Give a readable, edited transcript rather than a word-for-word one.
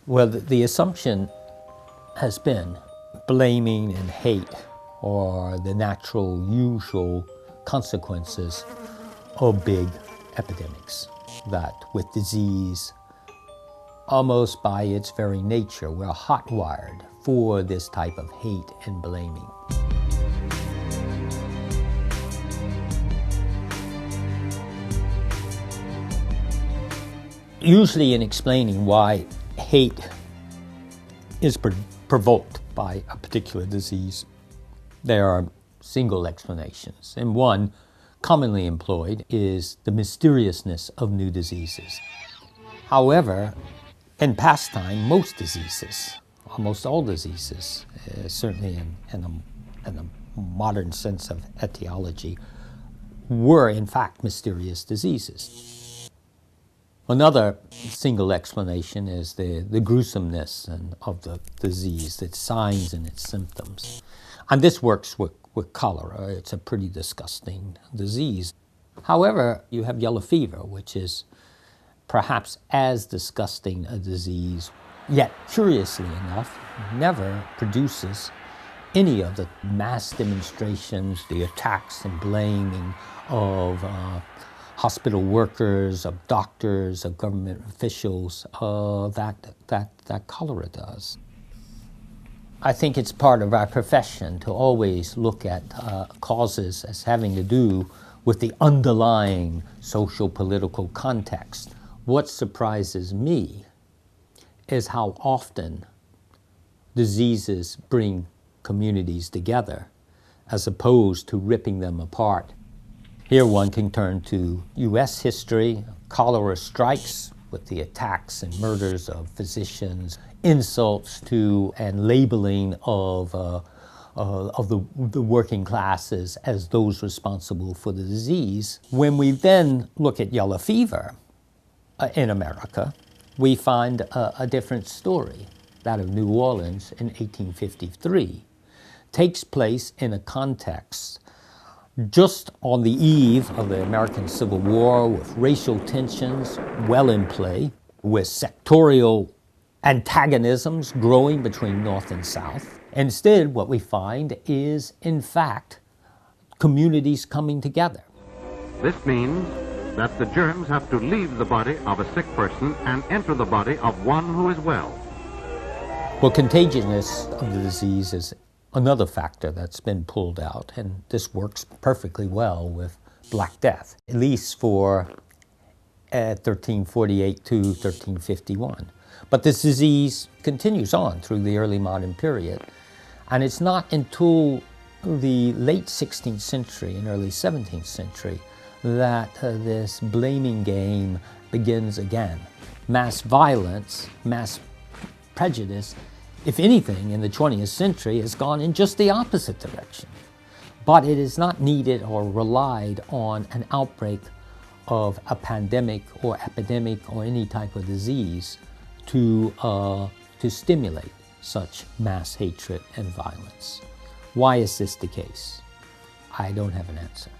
Well, the assumption has been blaming and hate are the natural, usual consequences of big epidemics. That with disease, almost by its very nature, we're hotwired for this type of hate and blaming. Usually in explaining why hate is provoked by a particular disease, there are single explanations. And one commonly employed is the mysteriousness of new diseases. However, in past time, most diseases, almost all diseases, certainly in a modern sense of etiology, were in fact mysterious diseases. Another single explanation is the gruesomeness of the disease, its signs and its symptoms. And this works with cholera. It's a pretty disgusting disease. However, you have yellow fever, which is perhaps as disgusting a disease, yet curiously enough, never produces any of the mass demonstrations, the attacks and blaming of hospital workers, of doctors, of government officials, that cholera does. I think it's part of our profession to always look at causes as having to do with the underlying social political context. What surprises me is how often diseases bring communities together as opposed to ripping them apart. Here one can turn to U.S. history, cholera strikes with the attacks and murders of physicians, insults to and labeling of the working classes as those responsible for the disease. When we then look at yellow fever in America, we find a different story. That of New Orleans in 1853 takes place in a context just on the eve of the American Civil War, with racial tensions well in play, with sectorial antagonisms growing between North and South. Instead, what we find is, in fact, communities coming together. This means that the germs have to leave the body of a sick person and enter the body of one who is well. Well, contagiousness of the disease is another factor that's been pulled out, and this works perfectly well with Black Death, at least for 1348 to 1351. But this disease continues on through the early modern period, and it's not until the late 16th century and early 17th century that this blaming game begins again. Mass violence, mass prejudice, if anything, in the 20th century has gone in just the opposite direction. But it is not needed or relied on an outbreak of a pandemic or epidemic or any type of disease to stimulate such mass hatred and violence. Why is this the case? I don't have an answer.